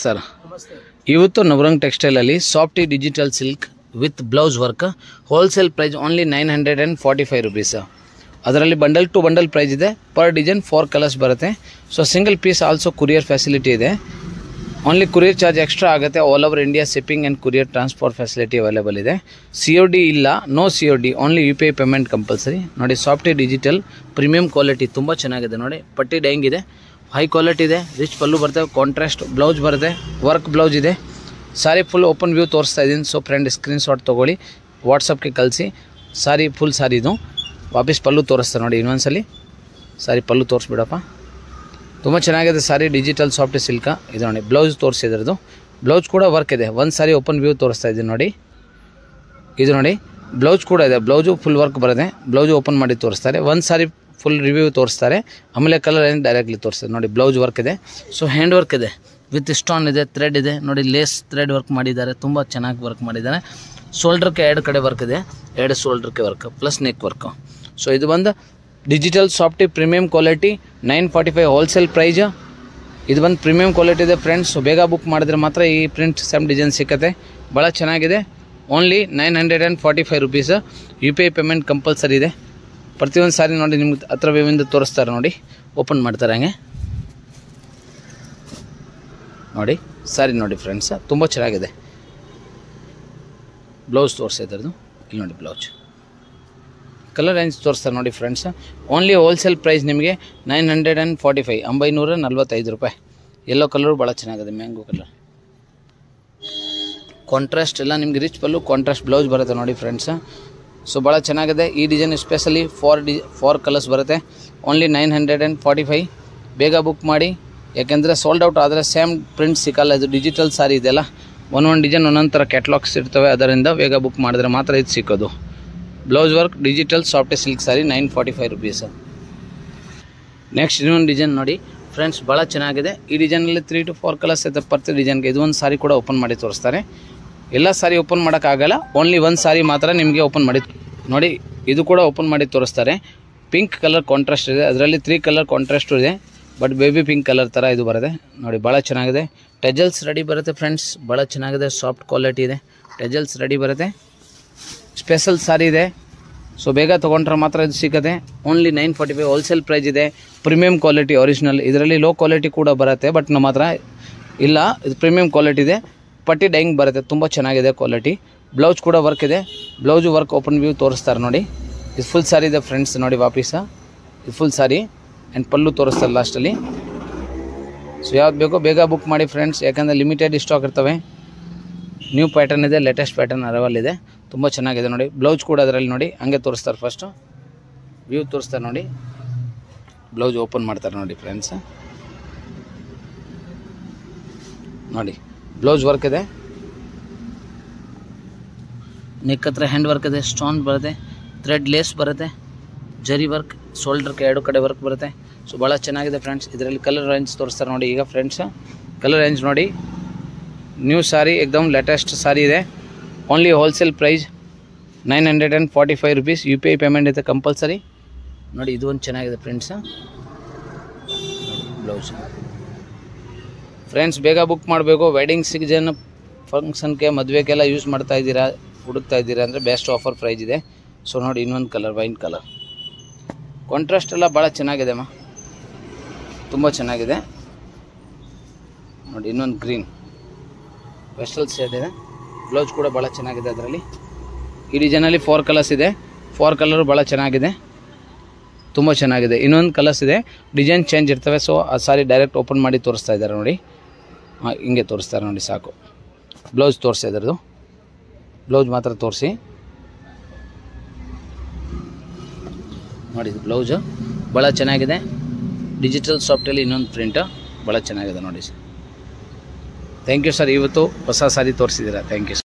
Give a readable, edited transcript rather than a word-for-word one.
Sir, ಇವತ್ತು Navrang textile ಅಲ್ಲಿ softy digital silk with blouse work wholesale price only 945 rupees. ಅದರಲ್ಲಿ bundle to bundle price ಇದೆ. Per design 4 colours ಬರುತ್ತೆ. So single piece also courier facility ಇದೆ. Only courier charge extra ಆಗುತ್ತೆ. All over India shipping and courier transport facility available ಇದೆ. COD ಇಲ್ಲ, no COD, only UPI payment compulsory. ನೋಡಿ softy digital premium quality ತುಂಬ ಚೆನ್ನಾಗಿದೆ. ನೋಡಿ ಪಟ್ಟಿ ಡೈಯಿಂಗ್ ಇದೆ, ಹೈ ಕ್ವಾಲಿಟಿ ಇದೆ, ರಿಚ್ ಪಲ್ಲು ಬರುತ್ತೆ, ಕಾಂಟ್ರಾಸ್ಟ್ ಬ್ಲೌಸ್ ಬರುತ್ತೆ, ವರ್ಕ್ ಬ್ಲೌಸ್ ಇದೆ. ಸಾರಿ ಫುಲ್ ಓಪನ್ ವ್ಯೂ ತೋರಿಸ್ತಾ ಇದ್ದೀನಿ. ಸೊ ಫ್ರೆಂಡ್ ಸ್ಕ್ರೀನ್ಶಾಟ್ ತೊಗೊಳ್ಳಿ, ವಾಟ್ಸಪ್ಗೆ ಕಳಿಸಿ. ಸಾರಿ ಫುಲ್ ಸಾರಿ ಇದು ವಾಪಸ್ ಪಲ್ಲು ತೋರಿಸ್ತಾರೆ ನೋಡಿ. ಇನ್ನೊಂದ್ಸಲಿ ಸಾರಿ ಪಲ್ಲು ತೋರಿಸ್ಬಿಡಪ್ಪ, ತುಂಬ ಚೆನ್ನಾಗಿದೆ ಸಾರಿ. ಡಿಜಿಟಲ್ ಸಾಫ್ಟ್ ಸಿಲ್ಕ ಇದು ನೋಡಿ. ಬ್ಲೌಸ್ ತೋರಿಸಿದ್ರದ್ದು, ಬ್ಲೌಸ್ ಕೂಡ ವರ್ಕ್ ಇದೆ. ಒಂದು ಸಾರಿ ಓಪನ್ ವ್ಯೂ ತೋರಿಸ್ತಾ ಇದ್ದೀನಿ ನೋಡಿ. ಇದು ನೋಡಿ ಬ್ಲೌಸ್ ಕೂಡ ಇದೆ, ಬ್ಲೌಸು ಫುಲ್ ವರ್ಕ್ ಬರುತ್ತೆ. ಬ್ಲೌಸು ಓಪನ್ ಮಾಡಿ ತೋರಿಸ್ತಾರೆ. ಒಂದು ಸಾರಿ ಫುಲ್ ರಿವ್ಯೂ ತೋರಿಸ್ತಾರೆ, ಆಮೇಲೆ ಕಲರ್ ಏನು ಡೈರೆಕ್ಟ್ಲಿ ತೋರಿಸ್ತಾರೆ ನೋಡಿ. ಬ್ಲೌಸ್ ವರ್ಕ್ ಇದೆ, ಸೊ ಹ್ಯಾಂಡ್ ವರ್ಕ್ ಇದೆ, ವಿತ್ ಸ್ಟೋನ್ ಇದೆ, ಥ್ರೆಡ್ ಇದೆ ನೋಡಿ. ಲೇಸ್ ಥ್ರೆಡ್ ವರ್ಕ್ ಮಾಡಿದ್ದಾರೆ, ತುಂಬ ಚೆನ್ನಾಗಿ ವರ್ಕ್ ಮಾಡಿದ್ದಾರೆ. ಶೋಲ್ಡ್ರಕ್ಕೆ 2 ಕಡೆ ವರ್ಕ್ ಇದೆ, 2 ಶೋಲ್ಡ್ರಕ್ಕೆ work plus neck work. So ಇದು ಬಂದು ಡಿಜಿಟಲ್ ಸಾಫ್ಟಿ ಪ್ರೀಮಿಯಂ ಕ್ವಾಲಿಟಿ 945 ಹೋಲ್ಸೇಲ್ ಪ್ರೈಸ್. ಇದು ಬಂದು ಪ್ರೀಮಿಯಂ ಕ್ವಾಲಿಟಿ ಇದೆ ಫ್ರೆಂಡ್ಸ್. ಸೊ ಬೇಗ ಬುಕ್ ಮಾಡಿದ್ರೆ ಮಾತ್ರ ಈ ಪ್ರಿಂಟ್ ಸೇಮ್ ಡಿಸೈನ್ ಸಿಕ್ಕತ್ತೆ. ಭಾಳ ಚೆನ್ನಾಗಿದೆ. Only 945 rupees. UPI payment compulsory ಇದೆ. ಪ್ರತಿಯೊಂದು ಸಾರಿ ನೋಡಿ ನಿಮ್ಗೆ ಹತ್ರ ವ್ಯೂವಿಂದ ತೋರಿಸ್ತಾರೆ ನೋಡಿ. ಓಪನ್ ಮಾಡ್ತಾರೆ ಹಂಗೆ ನೋಡಿ. ಸಾರಿ ನೋಡಿ ಫ್ರೆಂಡ್ಸ್, ತುಂಬ ಚೆನ್ನಾಗಿದೆ. ಬ್ಲೌಸ್ ತೋರಿಸಿದ್ರದ್ದು ಇಲ್ಲಿ ನೋಡಿ. ಬ್ಲೌಸ್ ಕಲರ್ ರೇಂಜ್ ತೋರಿಸ್ತಾರೆ ನೋಡಿ ಫ್ರೆಂಡ್ಸ್. ಓನ್ಲಿ ಹೋಲ್ಸೇಲ್ ಪ್ರೈಸ್ ನಿಮಗೆ 945 945 ರೂಪಾಯಿ. ಯೆಲ್ಲೋ ಕಲರು ಭಾಳ ಚೆನ್ನಾಗಿದೆ, ಮ್ಯಾಂಗೋ ಕಲರ್. ಕಾಂಟ್ರಾಸ್ಟ್ ಎಲ್ಲ ನಿಮಗೆ ರಿಚ್ ಪಲ್ಲು, ಕಾಂಟ್ರಾಸ್ಟ್ ಬ್ಲೌಸ್ ಬರುತ್ತೆ ನೋಡಿ ಫ್ರೆಂಡ್ಸ್. ಸೊ ಭಾಳ ಚೆನ್ನಾಗಿದೆ. ಈ ಡಿಸೈನ್ ಸ್ಪೆಷಲಿ 4 ಕಲರ್ಸ್ ಬರುತ್ತೆ. ಓನ್ಲಿ 945. ಬೇಗ ಬುಕ್ ಮಾಡಿ, ಯಾಕೆಂದರೆ ಸೋಲ್ಡ್ ಔಟ್ ಆದರೆ ಸೇಮ್ ಪ್ರಿಂಟ್ ಸಿಕ್ಕಲ್ಲ. ಇದು ಡಿಜಿಟಲ್ ಸಾರಿ ಇದೆಲ್ಲ, ಒಂದೊಂದು ಡಿಸೈನ್ ಒಂದೊಂದು ಥರ ಕ್ಯಾಟ್ಲಾಗ್ಸ್ ಇರ್ತವೆ. ಅದರಿಂದ ಬೇಗ ಬುಕ್ ಮಾಡಿದ್ರೆ ಮಾತ್ರ ಇದು ಸಿಕ್ಕೋದು. Blouse work digital soft silk sari 945 rupees. Next ಇನ್ನೊಂದು ಡಿಸೈನ್ ನೋಡಿ ಫ್ರೆಂಡ್ಸ್, ಭಾಳ ಚೆನ್ನಾಗಿದೆ. ಈ ಡಿಸೈನಲ್ಲಿ 3 to 4 ಕಲರ್ಸ್ ಇದೆ ಪ್ರತಿ ಡಿಸೈನ್ಗೆ. ಇದು ಒಂದು ಸಾರಿ ಕೂಡ ಓಪನ್ ಮಾಡಿ ತೋರಿಸ್ತಾರೆ. ಎಲ್ಲ ಸಾರಿ ಓಪನ್ ಮಾಡೋಕ್ಕಾಗಲ್ಲ, ಓನ್ಲಿ ಒಂದು ಸಾರಿ ಮಾತ್ರ ನಿಮಗೆ ಓಪನ್ ಮಾಡಿ ನೋಡಿ. ಇದು ಕೂಡ ಓಪನ್ ಮಾಡಿ ತೋರಿಸ್ತಾರೆ. ಪಿಂಕ್ ಕಲರ್ ಕಾಂಟ್ರಾಸ್ಟ್ ಇದೆ, ಅದರಲ್ಲಿ 3 ಕಲರ್ ಕಾಂಟ್ರಾಸ್ಟು ಇದೆ, ಬಟ್ ಬೇಬಿ ಪಿಂಕ್ ಕಲರ್ ಥರ ಇದು ಬರುತ್ತೆ ನೋಡಿ. ಭಾಳ ಚೆನ್ನಾಗಿದೆ. ಟೆಜಲ್ಸ್ ರೆಡಿ ಬರುತ್ತೆ ಫ್ರೆಂಡ್ಸ್, ಭಾಳ ಚೆನ್ನಾಗಿದೆ. ಸಾಫ್ಟ್ ಕ್ವಾಲಿಟಿ ಇದೆ, ಟೆಜಲ್ಸ್ ರೆಡಿ ಬರುತ್ತೆ. ಸ್ಪೆಷಲ್ ಸಾರಿ ಇದೆ. ಸೊ ಬೇಗ ತೊಗೊಂಡ್ರೆ ಮಾತ್ರ ಇದು ಸಿಗುತ್ತೆ. ಓನ್ಲಿ 945 ಹೋಲ್ಸೇಲ್ ಪ್ರೈಸ್ ಇದೆ. Premium quality original. ಇದರಲ್ಲಿ ಲೋ ಕ್ವಾಲಿಟಿ ಕೂಡ ಬರುತ್ತೆ, ಬಟ್ ನಮ್ಮ ಹತ್ರ ಇಲ್ಲ. ಇದು ಪ್ರೀಮಿಯಂ ಕ್ವಾಲಿಟಿ ಇದೆ. ಪಟ್ಟಿ ಡೈಯಿಂಗ್ ಬರುತ್ತೆ, ತುಂಬ ಚೆನ್ನಾಗಿದೆ ಕ್ವಾಲಿಟಿ. ಬ್ಲೌಸ್ ಕೂಡ ವರ್ಕ್ ಇದೆ, ಬ್ಲೌಸು ವರ್ಕ್ ಓಪನ್ ವ್ಯೂ ತೋರಿಸ್ತಾರೆ ನೋಡಿ. ಇದು ಫುಲ್ ಸಾರಿ ಇದೆ ಫ್ರೆಂಡ್ಸ್ ನೋಡಿ. ವಾಪೀಸ ಇದು ಫುಲ್ ಸಾರಿ ಆ್ಯಂಡ್ ಪಲ್ಲು ತೋರಿಸ್ತಾರೆ ಲಾಸ್ಟಲ್ಲಿ. ಸೊ ಯಾವ್ದು ಬೇಕೋ ಬೇಗ ಬುಕ್ ಮಾಡಿ ಫ್ರೆಂಡ್ಸ್, ಯಾಕಂದರೆ ಲಿಮಿಟೆಡ್ ಸ್ಟಾಕ್ ಇರ್ತವೆ. ನ್ಯೂ ಪ್ಯಾಟರ್ನ್ ಇದೆ, ಲೇಟೆಸ್ಟ್ ಪ್ಯಾಟರ್ನ್ ಅರವಲ್ ಇದೆ, ತುಂಬ ಚೆನ್ನಾಗಿದೆ ನೋಡಿ. ಬ್ಲೌಸ್ ಕೂಡ ಅದರಲ್ಲಿ ನೋಡಿ ಹಂಗೆ ತೋರಿಸ್ತಾರೆ. ಫಸ್ಟು ವ್ಯೂ ತೋರಿಸ್ತಾರೆ ನೋಡಿ. ಬ್ಲೌಸ್ ಓಪನ್ ಮಾಡ್ತಾರೆ ನೋಡಿ ಫ್ರೆಂಡ್ಸ್ ನೋಡಿ. ಬ್ಲೌಸ್ ವರ್ಕ್ ಇದೆ, ನೆಕ್ ಹತ್ರ ಹ್ಯಾಂಡ್ ವರ್ಕ್ ಇದೆ, ಸ್ಟೋನ್ ಬರುತ್ತೆ, ಥ್ರೆಡ್ ಲೇಸ್ ಬರುತ್ತೆ, ಜರಿ ವರ್ಕ್, ಶೋಲ್ಡರ್ಗೆ 2 ಕಡೆ ವರ್ಕ್ ಬರುತ್ತೆ. ಸೊ ಭಾಳ ಚೆನ್ನಾಗಿದೆ ಫ್ರೆಂಡ್ಸ್. ಇದರಲ್ಲಿ ಕಲರ್ ರೇಂಜ್ ತೋರಿಸ್ತಾರೆ ನೋಡಿ. ಈಗ ಫ್ರೆಂಡ್ಸ್ ಕಲರ್ ರೇಂಜ್ ನೋಡಿ. ನ್ಯೂ ಸಾರಿ, ಎಕ್ದಮ್ ಲೇಟೆಸ್ಟ್ ಸಾರಿ ಇದೆ. Only wholesale price 945 rupees. UPI payment ಇದೆ ಕಂಪಲ್ಸರಿ ನೋಡಿ. ಇದು ಒಂದು ಚೆನ್ನಾಗಿದೆ ಫ್ರೆಂಡ್ಸ್. ಬ್ಲೌಸ್ ಫ್ರೆಂಡ್ಸ್ ಬೇಗ ಬುಕ್ ಮಾಡಬೇಕು. ವೆಡ್ಡಿಂಗ್ ಸೀಸನ್, ಫಂಕ್ಷನ್ಗೆ, ಮದುವೆಗೆಲ್ಲ ಯೂಸ್ ಮಾಡ್ತಾ ಇದ್ದೀರಾ, ಹುಡುಕ್ತಾ ಇದ್ದೀರಾ ಅಂದರೆ ಬೆಸ್ಟ್ ಆಫರ್ ಪ್ರೈಸ್ ಇದೆ. ಸೊ ನೋಡಿ ಇನ್ನೊಂದು ಕಲರ್, ವೈನ್ ಕಲರ್. ಕಾಂಟ್ರಾಸ್ಟ್ ಎಲ್ಲ ಭಾಳ ಚೆನ್ನಾಗಿದೆ ಅಮ್ಮ, ತುಂಬ ಚೆನ್ನಾಗಿದೆ ನೋಡಿ. ಇನ್ನೊಂದು ಗ್ರೀನ್ ಪೆಸ್ಟಲ್ ಶೇಡ್ ಇದೆ. ಬ್ಲೌಸ್ ಕೂಡ ಭಾಳ ಚೆನ್ನಾಗಿದೆ ಅದರಲ್ಲಿ. ಈ ಡಿಸೈನಲ್ಲಿ 4 ಕಲರ್ಸ್ ಇದೆ. 4 ಕಲರು ಭಾಳ ಚೆನ್ನಾಗಿದೆ, ತುಂಬ ಚೆನ್ನಾಗಿದೆ. ಇನ್ನೊಂದು ಕಲರ್ಸ್ ಇದೆ, ಡಿಸೈನ್ ಚೇಂಜ್ ಇರ್ತವೆ. ಸೊ ಆ ಸಾರಿ ಡೈರೆಕ್ಟ್ ಓಪನ್ ಮಾಡಿ ತೋರಿಸ್ತಾ ಇದ್ದಾರೆ ನೋಡಿ. ಹಾಂ ಹಿಂಗೆ ತೋರಿಸ್ತಾರೆ ನೋಡಿ, ಸಾಕು. ಬ್ಲೌಸ್ ತೋರಿಸಿ ಅದರದ್ದು, ಬ್ಲೌಸ್ ಮಾತ್ರ ತೋರಿಸಿ ನೋಡಿ. ಇದು ಬ್ಲೌಸು ಭಾಳ ಚೆನ್ನಾಗಿದೆ. ಡಿಜಿಟಲ್ ಸಾಫ್ಟಲ್ಲಿ ಇನ್ನೊಂದು ಪ್ರಿಂಟು ಭಾಳ ಚೆನ್ನಾಗಿದೆ ನೋಡಿ. Thank you sir. ಇವತ್ತು ಹೊಸ ಸಾರಿ ತೋರಿಸಿದ್ದೀರಾ, ಥ್ಯಾಂಕ್ ಯು ಸರ್.